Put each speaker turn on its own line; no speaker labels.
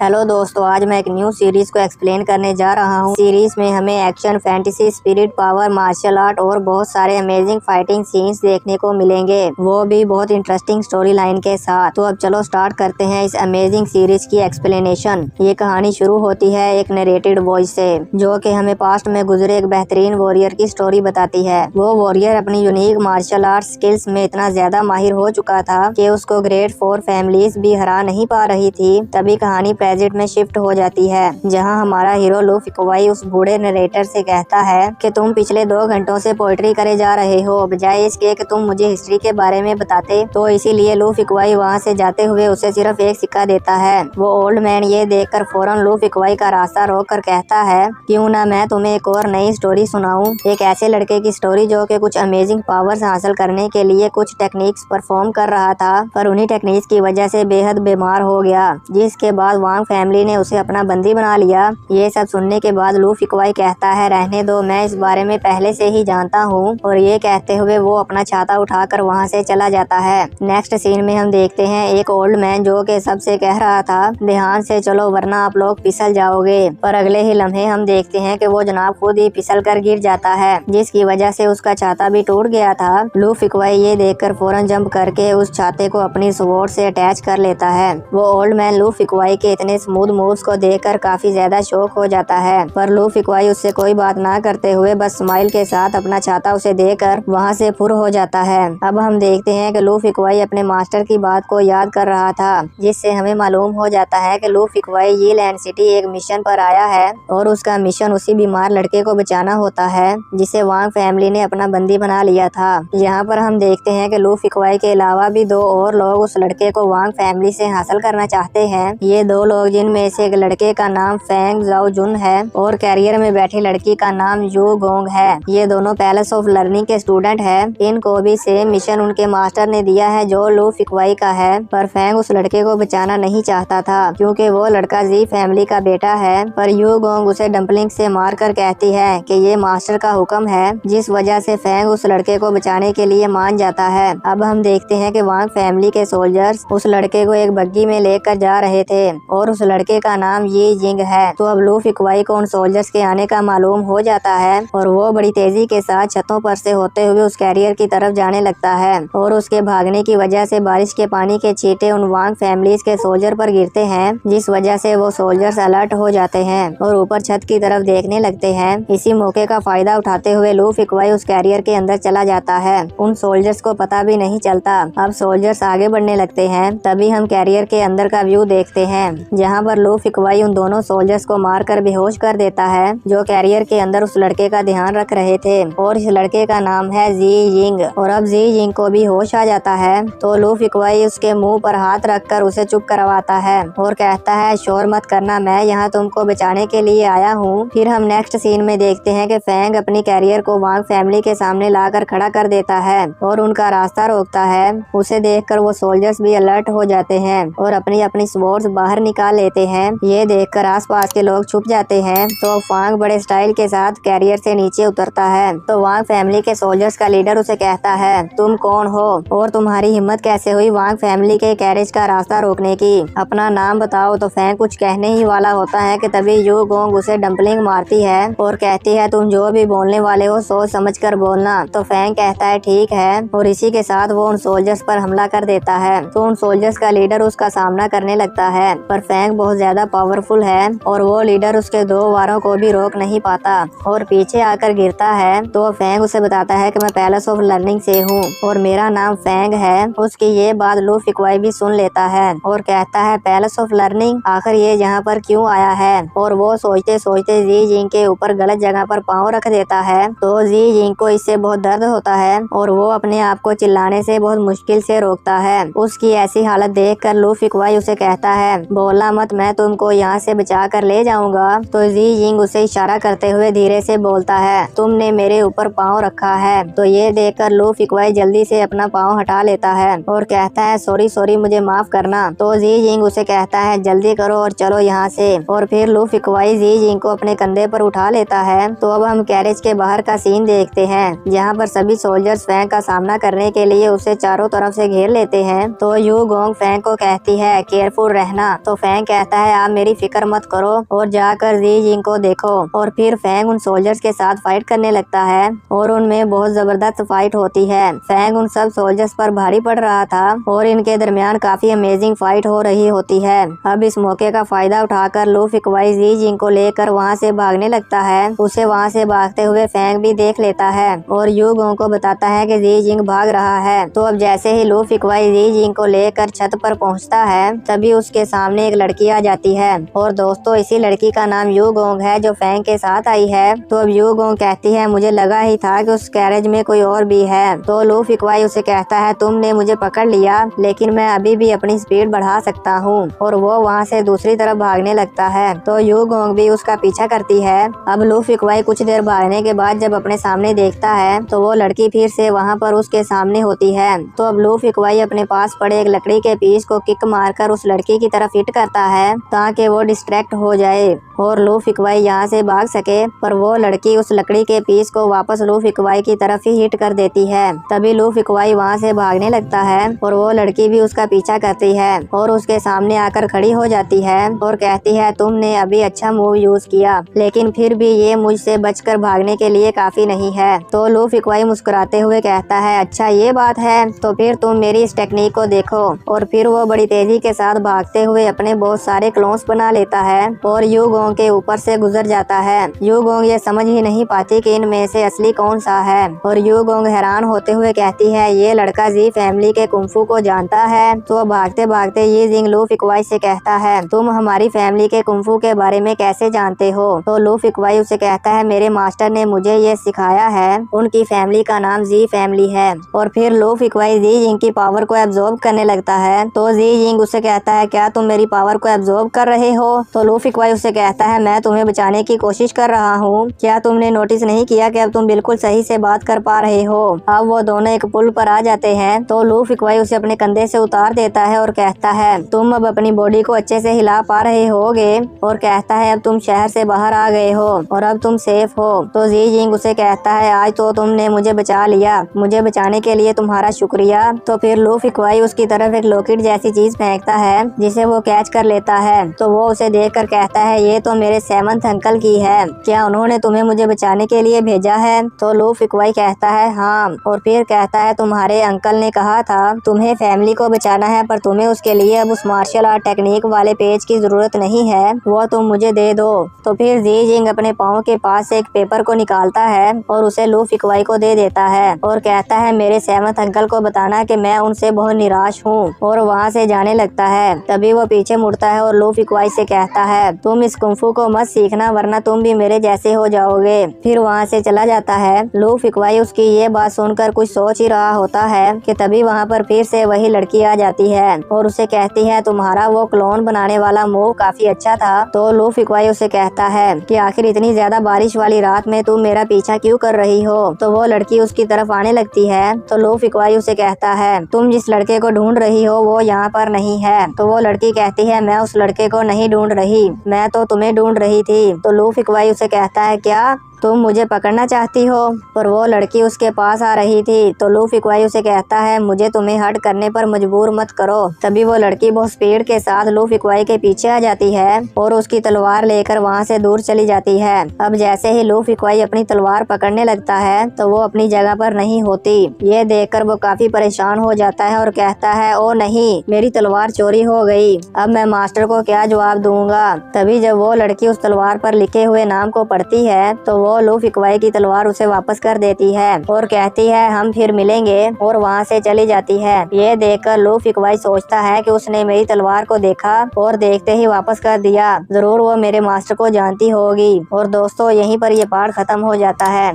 Hello दोस्तों, आज मैं एक न्यू सीरीज को एक्सप्लेन करने जा रहा हूँ। सीरीज में हमें action, fantasy, spirit power, martial art और बहुत सारे अमेजिंग फाइटिंग सीन्स देखने को मिलेंगे, वो भी बहुत इंटरेस्टिंग स्टोरी लाइन के साथ। तो अब चलो स्टार्ट करते हैं इस अमेजिंग सीरीज की एक्सप्लेनेशन। ये कहानी शुरू होती है एक नरेटेड वॉइस से, जो कि हमें पास्ट में गुजरे एक बेहतरीन वॉरियर की स्टोरी बताती है। वो वॉरियर अपनी यूनिक मार्शल आर्ट स्किल्स में इतना ज्यादा माहिर हो चुका था कि उसको ग्रेट 4 फैमिलीज भी हरा नहीं पा रही थी। तभी कहानी प्रेजेंट में शिफ्ट हो जाती है, जहां हमारा हीरो लू फिकवाई उस बूढ़े नरेटर से कहता है कि तुम पिछले 2 घंटों से पोएट्री करे जा रहे हो, बजाय इसके कि तुम मुझे हिस्ट्री के बारे में बताते। तो इसीलिए लू फिकवाई वहां से जाते हुए उसे सिर्फ एक सिक्का देता है। वो ओल्ड मैन ये देखकर फौरन लू फिकवाई का रास्ता रोक कर कहता है, क्यों ना मैं तुम्हें एक और नई स्टोरी सुनाऊं, एक ऐसे लड़के की स्टोरी जो कि कुछ अमेजिंग पावर्स हासिल करने के लिए कुछ टेक्निक्स परफॉर्म कर रहा था, पर उन्हीं टेक्निक्स की वजह से बेहद बीमार हो गया, जिसके बाद वांग फैमिली ने उसे अपना बंदी बना लिया। ये सब सुनने के बाद लू फिकवाई कहता है, रहने दो, मैं इस बारे में पहले से ही जानता हूँ। और ये कहते हुए वो अपना छाता उठाकर वहाँ से चला जाता है। नेक्स्ट सीन में हम देखते हैं एक ओल्ड मैन जो कि सबसे कह रहा था, ध्यान से चलो वरना आप लोग फिसल जाओगे, पर अगले ही लम्हे हम देखते हैं कि वो जनाब खुद ही फिसल कर गिर जाता है, जिसकी वजह से उसका छाता भी टूट गया था। लू फिकवाई ये देखकर फौरन जंप करके उस छाते को अपनी स्वॉर्ड से अटैच कर लेता है। वो ओल्ड मैन लू फिकवाई के इतने स्मूथ मूव्स को देखकर काफी ज्यादा शौक हो जाता है, पर लू फिकवाई उससे कोई बात ना करते हुए बस स्माइल के साथ अपना छाता उसे देकर वहां से फुर हो जाता है। अब हम देखते हैं कि लू फिकवाई अपने मास्टर की बात को याद कर रहा था, जिससे हमें मालूम हो जाता है कि लू फिकवाई ये लैंड सिटी एक मिशन पर आया है और उसका मिशन उसी बीमार लड़के को बचाना होता है, जिसे वांग फैमिली ने अपना बंदी बना लिया था। यहाँ पर हम देखते हैं कि लू फिकवाई के अलावा भी 2 और लोग उस लड़के को वांग फैमिली से हासिल करना चाहते हैं। ये 2 लोग, जिनमें से एक लड़के का नाम फेंग जाओ जुन है और कैरियर में बैठी लड़की का नाम यू गोंग है। ये दोनों पैलेस ऑफ लर्निंग के स्टूडेंट हैं। इनको भी सेम मिशन उनके मास्टर ने दिया है जो लू फिकवाई का है, पर फेंग उस लड़के को बचाना नहीं चाहता था, क्योंकि वो लड़का जी फैमिली का बेटा है। पर यू गोंग उसे डम्पलिंग से मारकर कहती है कि ये मास्टर का हुक्म है, जिस वजह से फेंग उस लड़के को बचाने के लिए मान जाता है। अब हम देखते हैं कि वांग फैमिली के सोल्जर्स उस लड़के को एक बग्गी में लेकर जा रहे थे और उस लड़के का नाम ये जिंग है। तो अब लू फिकवाई को उन सोल्जर्स के आने का मालूम हो जाता है और वो बड़ी तेजी के साथ छतों पर से होते हुए उस कैरियर की तरफ जाने लगता है, और उसके भागने की वजह से बारिश के पानी के छींटे उन वांग फैमिलीज के सोल्जर पर गिरते हैं, जिस वजह से वो सोल्जर्स अलर्ट हो जाते हैं और ऊपर छत की तरफ देखने लगते हैं। इसी मौके का फायदा उठाते हुए लू फिकवाई उस कैरियर के अंदर चला जाता है। उन सोल्जर्स को पता भी नहीं चलता। अब सोल्जर्स आगे बढ़ने लगते हैं, तभी हम कैरियर के अंदर का व्यू देखते हैं, जहाँ पर लू फिकवाई उन दोनों सोल्जर्स को मारकर बेहोश कर देता है, जो कैरियर के अंदर उस लड़के का ध्यान रख रहे थे, और इस लड़के का नाम है जी यिंग। और अब जी यिंग को भी होश आ जाता है, तो लू फिकवाई उसके मुंह पर हाथ रखकर उसे चुप करवाता है और कहता है, शोर मत करना, मैं यहाँ तुमको बचाने के लिए आया हूँ। फिर हम नेक्स्ट सीन में देखते हैं कि फेंग अपनी कैरियर को वांग फैमिली के सामने लाकर खड़ा कर देता है और उनका रास्ता रोकता है। उसे देखकर वो सोल्जर्स भी अलर्ट हो जाते हैं और अपनी अपनी स्वॉर्ड्स बाहर निकाल लेते हैं। ये देखकर आसपास के लोग छुप जाते हैं। तो वांग बड़े स्टाइल के साथ कैरियर से नीचे उतरता है। तो वांग फैमिली के सोल्जर्स का लीडर उसे कहता है, तुम कौन हो और तुम्हारी हिम्मत कैसे हुई वांग फैमिली के कैरेज का रास्ता रोकने की, अपना नाम बताओ। तो फैंग कुछ कहने ही वाला होता है कि तभी यू गोंग उसे डम्पलिंग मारती है और कहती है, तुम जो भी बोलने वाले हो सोच समझ कर बोलना। तो फैंग कहता है, ठीक है, और इसी के साथ वो उन सोल्जर्स पर हमला कर देता है। तो उन सोल्जर्स का लीडर उसका सामना करने लगता है, पर फैंग बहुत ज्यादा पावरफुल है और वो लीडर उसके 2 वारों को भी रोक नहीं पाता और पीछे आकर गिरता है। तो फैंग उसे बताता है कि मैं पैलेस ऑफ लर्निंग से हूँ और मेरा नाम फैंग है। उसकी ये बात लू फिकवाई भी सुन लेता है और कहता है, पैलेस ऑफ लर्निंग, आखिर ये यहाँ पर क्यों आया है। और वो सोचते सोचते जी जिंग के ऊपर गलत जगह पर पाँव रख देता है। तो जी जिंग को इससे बहुत दर्द होता है और वो अपने आप को चिल्लाने से बहुत मुश्किल से रोकता है। उसकी ऐसी हालत देखकर लू फिकवाई उसे कहता है, बोलना मत, मैं तुमको यहाँ से बचा कर ले जाऊंगा। तो जी जिंग उसे इशारा करते हुए धीरे से बोलता है, तुमने मेरे ऊपर पाँव रखा है। तो ये देखकर लू फिकवाई जल्दी से अपना पाँव हटा लेता है और कहता है, सॉरी सॉरी, मुझे माफ करना। तो जी जिंग उसे कहता है, जल्दी करो और चलो यहाँ से। और फिर लू फिकवाई जी जिंग को अपने कंधे पर उठा लेता है। तो अब हम कैरेज के बाहर का सीन देखते हैं, जहाँ पर सभी सोल्जर्स फैंग का सामना करने के लिए उसे चारों तरफ से घेर लेते हैं। तो यू गोंग फैंग को कहती है, केयरफुल रहना। तो फैंग फैंग कहता है आप मेरी फिक्र मत करो और जाकर जी जिंग को देखो। और फिर फैंग उन सोल्जर्स के साथ फाइट करने लगता है और उनमें बहुत जबरदस्त फाइट होती है। फैंग उन सब सोल्जर्स पर भारी पड़ रहा था और इनके दरमियान काफी अमेजिंग फाइट हो रही होती है। अब इस मौके का फायदा उठाकर लूफी क्वाई जी जिंग को लेकर वहाँ से भागने लगता है। उसे वहाँ से भागते हुए फैंग भी देख लेता है और यू गोंग को बताता है कि जी जिंग भाग रहा है। तो अब जैसे ही लूफी क्वाई जी जिंग को लेकर छत पर पहुँचता है तभी उसके सामने एक लड़की आ जाती है। और दोस्तों इसी लड़की का नाम यू गोंग है जो फैंग के साथ आई है। तो अब यू गोंग कहती है मुझे लगा ही था कि उस कैरेज में कोई और भी है। तो लूफी क्वाई उसे कहता है तुमने मुझे पकड़ लिया लेकिन मैं अभी भी अपनी स्पीड बढ़ा सकता हूँ। और वो वहाँ से दूसरी तरफ भागने लगता है तो यू गोंग भी उसका पीछा करती है। अब लूफी क्वाई कुछ देर भागने के बाद जब अपने सामने देखता है तो वो लड़की फिर से वहाँ पर उसके सामने होती है। तो अब लूफी क्वाई अपने पास पड़े एक लकड़ी के पीस को किक मारकर उस लड़की की तरफ हिट करता है ताकि वो डिस्ट्रैक्ट हो जाए और लूफी क्वाई यहाँ से भाग सके। पर वो लड़की उस लकड़ी के पीस को वापस लूफी क्वाई की तरफ ही हिट कर देती है। तभी लूफी क्वाई वहाँ से भागने लगता है और वो लड़की भी उसका पीछा करती है और उसके सामने आकर खड़ी हो जाती है और कहती है तुमने अभी अच्छा मूव यूज किया लेकिन फिर भी ये मुझसे बचकर भागने के लिए काफी नहीं है। तो लूफी क्वाई मुस्कुराते हुए कहता है अच्छा ये बात है तो फिर तुम मेरी इस टेक्निक को देखो। और फिर वो बड़ी तेजी के साथ भागते हुए अपने बहुत सारे क्लोन्स बना लेता है और यू गोंग के ऊपर से गुजर जाता है। यू गोंग ये समझ ही नहीं पाती कि इनमें से असली कौन सा है और यू गोंग हैरान होते हुए कहती है ये लड़का जी फैमिली के कुंफू को जानता है। तो भागते भागते ये जिंग लूफी क्वाई से कहता है तुम हमारी फैमिली के कुंफू के बारे में कैसे जानते हो। तो लूफी क्वाई उसे कहता है मेरे मास्टर ने मुझे ये सिखाया है, उनकी फैमिली का नाम जी फैमिली है। और फिर लूफी क्वाई जी जिंग की पावर को एब्जॉर्ब करने लगता है। तो जी जिंग उसे कहता है क्या तुम मेरी पावर को एब्जॉर्ब कर रहे हो। तो लूफी क्वाई उसे कहता है मैं तुम्हें बचाने की कोशिश कर रहा हूँ, क्या तुमने नोटिस नहीं किया कि अब तुम बिल्कुल सही से बात कर पा रहे हो। अब वो दोनों एक पुल पर आ जाते हैं तो लूफी क्वाई उसे अपने कंधे से उतार देता है और कहता है तुम अब अपनी बॉडी को अच्छे से हिला पा रहे होगे। और कहता है अब तुम शहर से बाहर आ गए हो और अब तुम सेफ हो। तो जी जिंग उसे कहता है आज तो तुमने मुझे बचा लिया, मुझे बचाने के लिए तुम्हारा शुक्रिया। तो फिर लूफी क्वाई उसकी तरफ एक लॉकेट जैसी चीज फेंकता है जिसे वो कैच कर लेता है। तो वो उसे देखकर कहता है ये तो मेरे सेवंथ अंकल की है, क्या उन्होंने तुम्हें मुझे बचाने के लिए भेजा है। तो लूफी क्वाई कहता है हाँ। और फिर कहता है तुम्हारे अंकल ने कहा था तुम्हें फैमिली को बचाना है पर तुम्हें उसके लिए अब उस मार्शल आर्ट टेक्निक वाले पेज की जरूरत नहीं है, वो तुम मुझे दे दो। तो फिर जी जिंग अपने पाँव के पास से एक पेपर को निकालता है और उसे लूफी क्वाई को दे देता है और कहता है मेरे सेवंथ अंकल को बताना कि मैं उनसे बहुत निराश हूँ। और वहाँ से जाने लगता है। तभी वो पीछे मुड़ता है और लूफी क्वाई से कहता है तुम इस कुंफू को मत सीखना वरना तुम भी मेरे जैसे हो जाओगे। फिर वहाँ से चला जाता है। लूफी क्वाई उसकी ये बात सुनकर कुछ सोच ही रहा होता है कि तभी वहाँ पर फिर से वही लड़की आ जाती है और उसे कहती है तुम्हारा वो क्लोन बनाने वाला मूव काफी अच्छा था। तो लूफी क्वाई उसे कहता है कि आखिर इतनी ज्यादा बारिश वाली रात में तुम मेरा पीछा क्यों कर रही हो। तो वो लड़की उसकी तरफ आने लगती है। तो लूफी क्वाई उसे कहता है तुम जिस लड़के को ढूंढ रही हो वो यहाँ पर नहीं है। तो वो लड़की कहती है मैं उस लड़के को नहीं ढूंढ रही, मैं तो तुम्हें ढूंढ रही थी। तो लूफी क्वाई उसे कहता है क्या तुम मुझे पकड़ना चाहती हो। पर वो लड़की उसके पास आ रही थी। तो लूफी क्वाई उसे कहता है मुझे तुम्हें हट करने पर मजबूर मत करो। तभी वो लड़की बहुत स्पीड के साथ लूफी क्वाई के पीछे आ जाती है और उसकी तलवार लेकर वहाँ से दूर चली जाती है। अब जैसे ही लूफी क्वाई अपनी तलवार पकड़ने लगता है तो वो अपनी जगह पर नहीं होती। ये देखकर वो काफी परेशान हो जाता है और कहता है ओ नहीं, मेरी तलवार चोरी हो गई, अब मैं मास्टर को क्या जवाब दूंगा। तभी जब वो लड़की उस तलवार पर लिखे हुए नाम को पढ़ती है तो वो लूफी क्वाई की तलवार उसे वापस कर देती है और कहती है हम फिर मिलेंगे और वहाँ से चली जाती है। ये देखकर लूफी क्वाई सोचता है कि उसने मेरी तलवार को देखा और देखते ही वापस कर दिया, जरूर वो मेरे मास्टर को जानती होगी। और दोस्तों यहीं पर ये पार्ट खत्म हो जाता है।